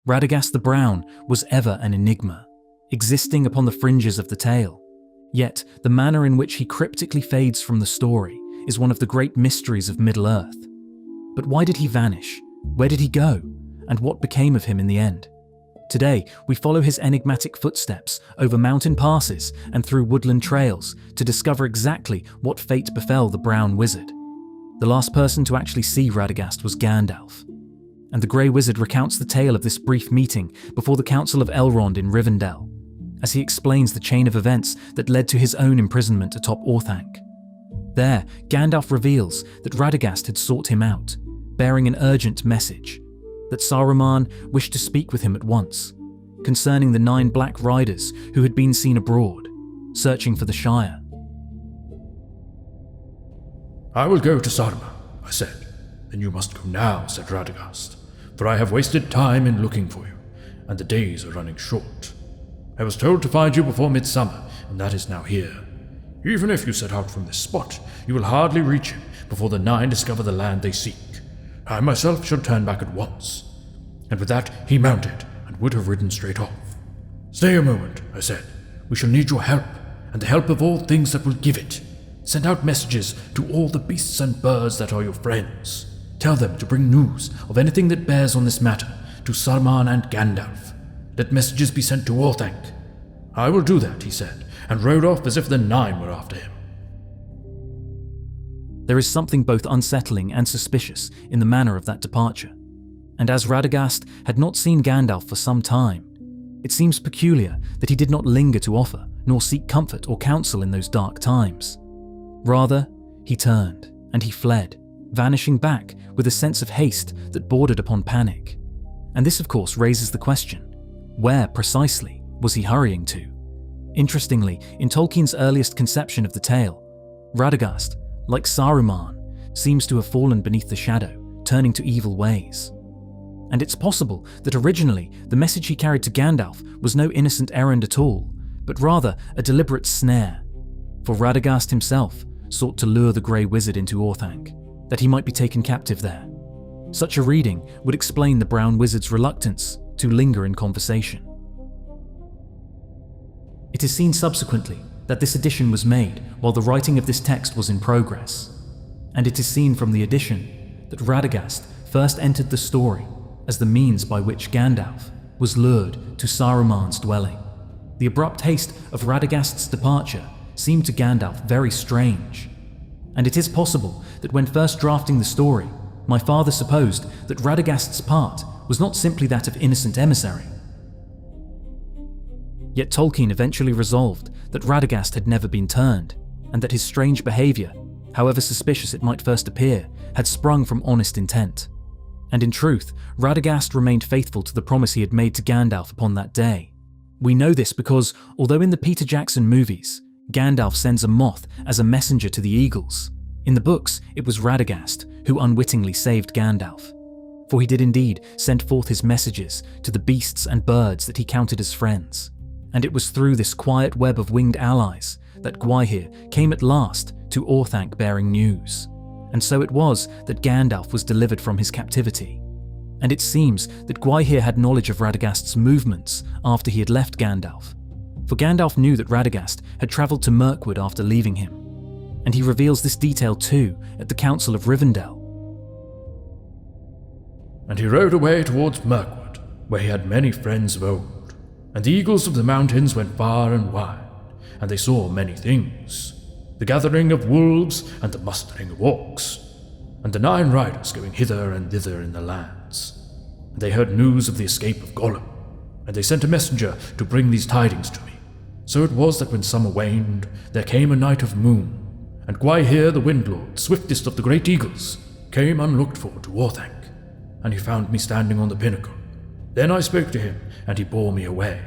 Radagast the Brown was ever an enigma, existing upon the fringes of the tale. Yet, the manner in which he cryptically fades from the story is one of the great mysteries of Middle-earth. But why did he vanish? Where did he go? And what became of him in the end? Today, we follow his enigmatic footsteps over mountain passes and through woodland trails to discover exactly what fate befell the Brown Wizard. The last person to actually see Radagast was Gandalf, and the Grey Wizard recounts the tale of this brief meeting before the Council of Elrond in Rivendell, as he explains the chain of events that led to his own imprisonment atop Orthanc. There, Gandalf reveals that Radagast had sought him out, bearing an urgent message, that Saruman wished to speak with him at once, concerning the 9 Black Riders who had been seen abroad, searching for the Shire. "I will go to Saruman," I said. "Then you must go now," said Radagast, "for I have wasted time in looking for you, and the days are running short. I was told to find you before midsummer, and that is now here. Even if you set out from this spot, you will hardly reach him before the 9 discover the land they seek. I myself shall turn back at once." And with that he mounted and would have ridden straight off. "Stay a moment," I said. "We shall need your help, and the help of all things that will give it. Send out messages to all the beasts and birds that are your friends. Tell them to bring news of anything that bears on this matter to Saruman and Gandalf. Let messages be sent to Orthanc." "I will do that," he said, and rode off as if the 9 were after him. There is something both unsettling and suspicious in the manner of that departure, and as Radagast had not seen Gandalf for some time, it seems peculiar that he did not linger to offer, nor seek comfort or counsel in those dark times. Rather, he turned, and he fled, vanishing back with a sense of haste that bordered upon panic. And this of course raises the question, where precisely was he hurrying to? Interestingly, in Tolkien's earliest conception of the tale, Radagast, like Saruman, seems to have fallen beneath the shadow, turning to evil ways. And it's possible that originally the message he carried to Gandalf was no innocent errand at all, but rather a deliberate snare. For Radagast himself sought to lure the Grey Wizard into Orthanc, that he might be taken captive there. Such a reading would explain the Brown Wizard's reluctance to linger in conversation. It is seen subsequently that this addition was made while the writing of this text was in progress, and it is seen from the addition that Radagast first entered the story as the means by which Gandalf was lured to Saruman's dwelling. The abrupt haste of Radagast's departure seemed to Gandalf very strange, and it is possible that when first drafting the story, my father supposed that Radagast's part was not simply that of innocent emissary. Yet Tolkien eventually resolved that Radagast had never been turned, and that his strange behaviour, however suspicious it might first appear, had sprung from honest intent. And in truth, Radagast remained faithful to the promise he had made to Gandalf upon that day. We know this because, although in the Peter Jackson movies, Gandalf sends a moth as a messenger to the eagles, in the books it was Radagast who unwittingly saved Gandalf. For he did indeed send forth his messages to the beasts and birds that he counted as friends. And it was through this quiet web of winged allies that Gwaihir came at last to Orthanc bearing news. And so it was that Gandalf was delivered from his captivity. And it seems that Gwaihir had knowledge of Radagast's movements after he had left Gandalf. For Gandalf knew that Radagast had travelled to Mirkwood after leaving him, and he reveals this detail too at the Council of Rivendell. "And he rode away towards Mirkwood, where he had many friends of old. And the eagles of the mountains went far and wide, and they saw many things, the gathering of wolves and the mustering of orcs, and the 9 riders going hither and thither in the lands. And they heard news of the escape of Gollum, and they sent a messenger to bring these tidings to me. So it was that when summer waned, there came a night of moon, and Gwaihir the Windlord, swiftest of the great eagles, came unlooked for to Orthanc, and he found me standing on the pinnacle. Then I spoke to him, and he bore me away."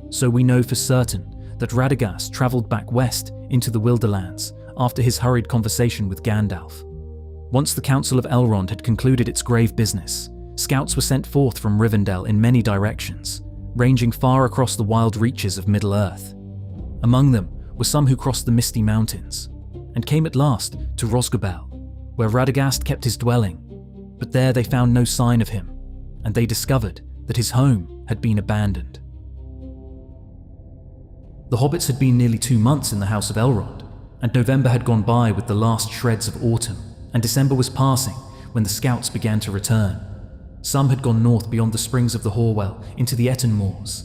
So we know for certain that Radagast travelled back west into the Wilderlands after his hurried conversation with Gandalf. Once the Council of Elrond had concluded its grave business, scouts were sent forth from Rivendell in many directions, ranging far across the wild reaches of Middle-earth. Among them were some who crossed the Misty Mountains, and came at last to Rosgobel, where Radagast kept his dwelling. But there they found no sign of him, and they discovered that his home had been abandoned. The hobbits had been nearly 2 months in the House of Elrond, and November had gone by with the last shreds of autumn, and December was passing when the scouts began to return. Some had gone north beyond the springs of the Horwell into the Eton Moors,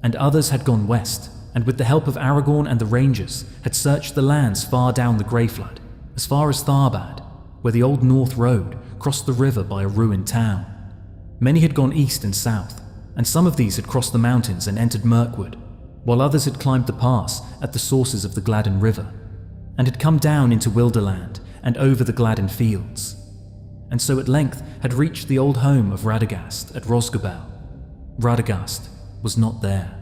and others had gone west, and with the help of Aragorn and the Rangers, had searched the lands far down the Greyflood, as far as Tharbad, where the old North Road crossed the river by a ruined town. Many had gone east and south, and some of these had crossed the mountains and entered Mirkwood, while others had climbed the pass at the sources of the Gladden River, and had come down into Wilderland and over the Gladden Fields, and so at length had reached the old home of Radagast at Rhosgobel. Radagast was not there.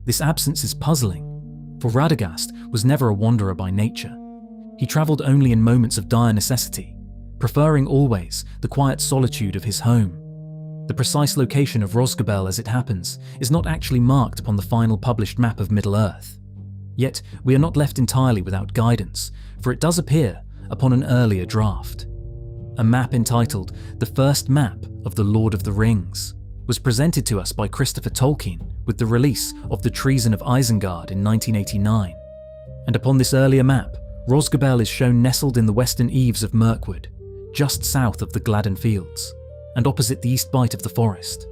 This absence is puzzling, for Radagast was never a wanderer by nature. He travelled only in moments of dire necessity, preferring always the quiet solitude of his home. The precise location of Rhosgobel, as it happens, is not actually marked upon the final published map of Middle-earth. Yet we are not left entirely without guidance, for it does appear upon an earlier draft. A map entitled The First Map of the Lord of the Rings was presented to us by Christopher Tolkien with the release of The Treason of Isengard in 1989. And upon this earlier map, Rhosgobel is shown nestled in the western eaves of Mirkwood, just south of the Gladden Fields, and opposite the east bight of the forest.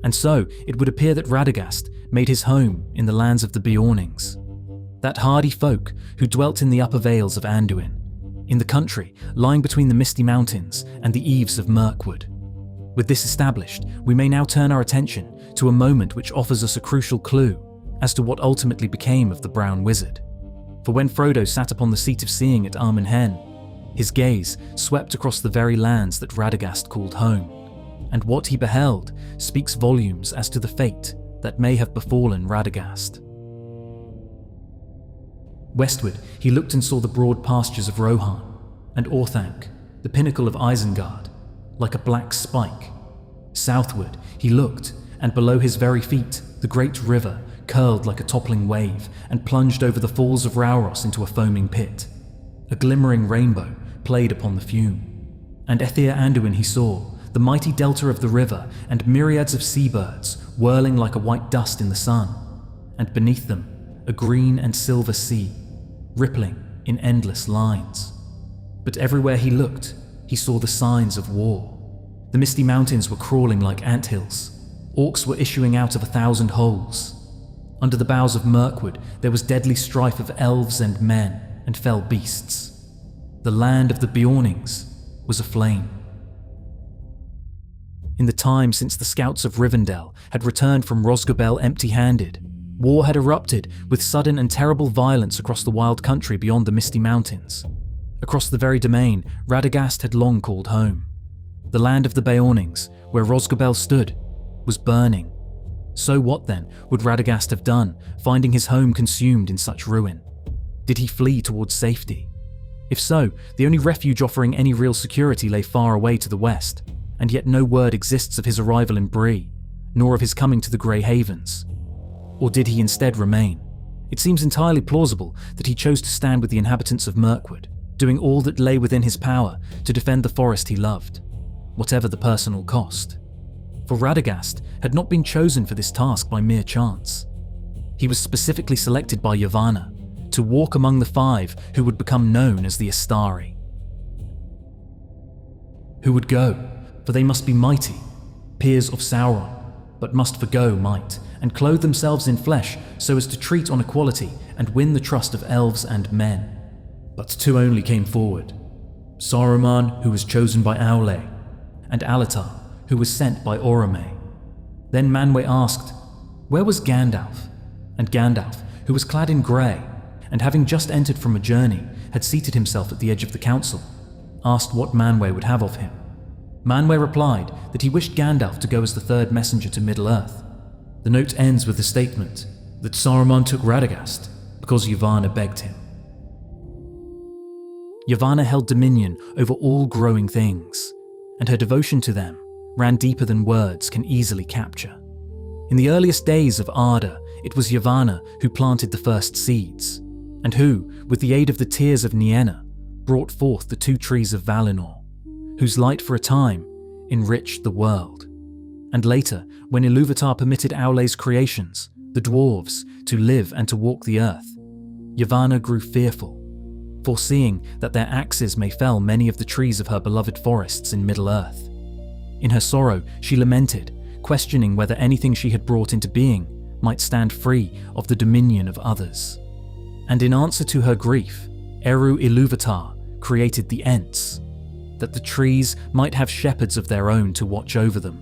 And so it would appear that Radagast made his home in the lands of the Beornings, that hardy folk who dwelt in the upper vales of Anduin, in the country lying between the Misty Mountains and the eaves of Mirkwood. With this established, we may now turn our attention to a moment which offers us a crucial clue as to what ultimately became of the Brown Wizard. For when Frodo sat upon the seat of seeing at Armen Hen, his gaze swept across the very lands that Radagast called home, and what he beheld speaks volumes as to the fate that may have befallen Radagast. Westward, he looked and saw the broad pastures of Rohan, and Orthanc, the pinnacle of Isengard, like a black spike. Southward, he looked, and below his very feet, the great river curled like a toppling wave and plunged over the falls of Rauros into a foaming pit. A glimmering rainbow played upon the fume. And Ethir Anduin he saw, the mighty delta of the river, and myriads of seabirds whirling like a white dust in the sun, and beneath them, a green and silver sea, rippling in endless lines. But everywhere he looked, he saw the signs of war. The misty mountains were crawling like anthills. Orcs were issuing out of 1,000 holes. Under the boughs of Mirkwood, there was deadly strife of elves and men and fell beasts. The land of the Beornings was aflame. In the time since the scouts of Rivendell had returned from Rhosgobel empty-handed, war had erupted with sudden and terrible violence across the wild country beyond the Misty Mountains. Across the very domain Radagast had long called home. The land of the Beornings, where Rhosgobel stood, was burning. So what then would Radagast have done, finding his home consumed in such ruin? Did he flee towards safety? If so, the only refuge offering any real security lay far away to the west, and yet no word exists of his arrival in Bree, nor of his coming to the Grey Havens. Or did he instead remain? It seems entirely plausible that he chose to stand with the inhabitants of Mirkwood, doing all that lay within his power to defend the forest he loved, whatever the personal cost. For Radagast had not been chosen for this task by mere chance. He was specifically selected by Yavanna to walk among the 5 who would become known as the Astari. Who would go, for they must be mighty, peers of Sauron, but must forgo might, and clothe themselves in flesh so as to treat on equality and win the trust of elves and men. But 2 only came forward: Saruman, who was chosen by Aule, and Alatar, who was sent by Orome. Then Manwë asked, where was Gandalf? And Gandalf, who was clad in grey, and having just entered from a journey, had seated himself at the edge of the council, asked what Manwë would have of him. Manwë replied that he wished Gandalf to go as the 3rd messenger to Middle-earth. The note ends with the statement that Saruman took Radagast because Yavanna begged him. Yavanna held dominion over all growing things, and her devotion to them ran deeper than words can easily capture. In the earliest days of Arda, it was Yavanna who planted the first seeds, and who, with the aid of the tears of Nienna, brought forth the 2 trees of Valinor, whose light for a time enriched the world. And later, when Iluvatar permitted Aule's creations, the dwarves, to live and to walk the earth, Yavanna grew fearful, foreseeing that their axes may fell many of the trees of her beloved forests in Middle-earth. In her sorrow, she lamented, questioning whether anything she had brought into being might stand free of the dominion of others. And in answer to her grief, Eru Iluvatar created the Ents, that the trees might have shepherds of their own to watch over them.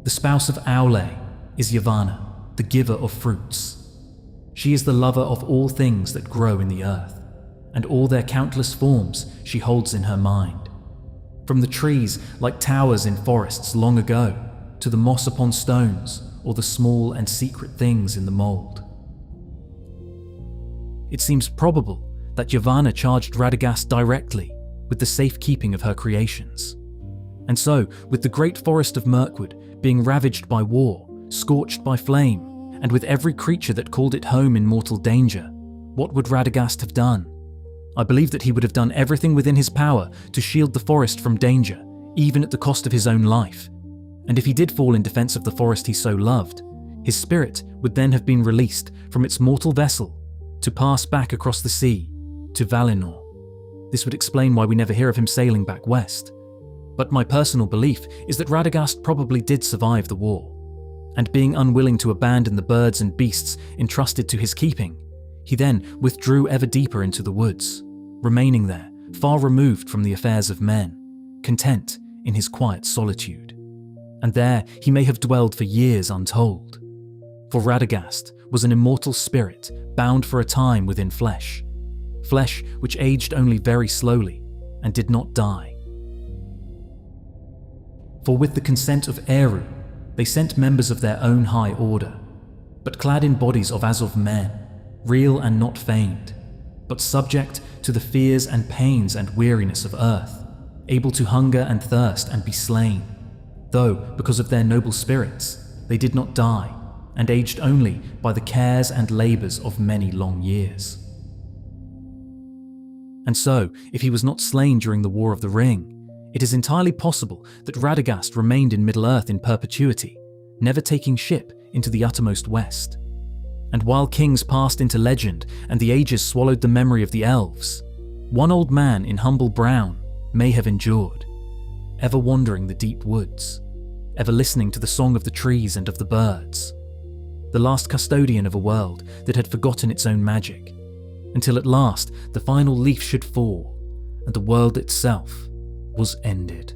The spouse of Aule is Yavanna, the giver of fruits. She is the lover of all things that grow in the earth, and all their countless forms she holds in her mind. From the trees like towers in forests long ago, to the moss upon stones, or the small and secret things in the mould. It seems probable that Yavanna charged Radagast directly with the safekeeping of her creations. And so, with the great forest of Mirkwood being ravaged by war, scorched by flame, and with every creature that called it home in mortal danger, what would Radagast have done? I believe that he would have done everything within his power to shield the forest from danger, even at the cost of his own life. And if he did fall in defense of the forest he so loved, his spirit would then have been released from its mortal vessel to pass back across the sea to Valinor. This would explain why we never hear of him sailing back west. But my personal belief is that Radagast probably did survive the war, and being unwilling to abandon the birds and beasts entrusted to his keeping, he then withdrew ever deeper into the woods, remaining there, far removed from the affairs of men, content in his quiet solitude. And there he may have dwelled for years untold. For Radagast was an immortal spirit bound for a time within flesh, flesh which aged only very slowly and did not die. For with the consent of Eru, they sent members of their own high order, but clad in bodies of as of men, real and not feigned, but subject to the fears and pains and weariness of earth, able to hunger and thirst and be slain, though, because of their noble spirits, they did not die, and aged only by the cares and labours of many long years. And so, if he was not slain during the War of the Ring, it is entirely possible that Radagast remained in Middle-earth in perpetuity, never taking ship into the uttermost west. And while kings passed into legend and the ages swallowed the memory of the elves, one old man in humble brown may have endured, ever wandering the deep woods, ever listening to the song of the trees and of the birds, the last custodian of a world that had forgotten its own magic, until at last the final leaf should fall and the world itself was ended.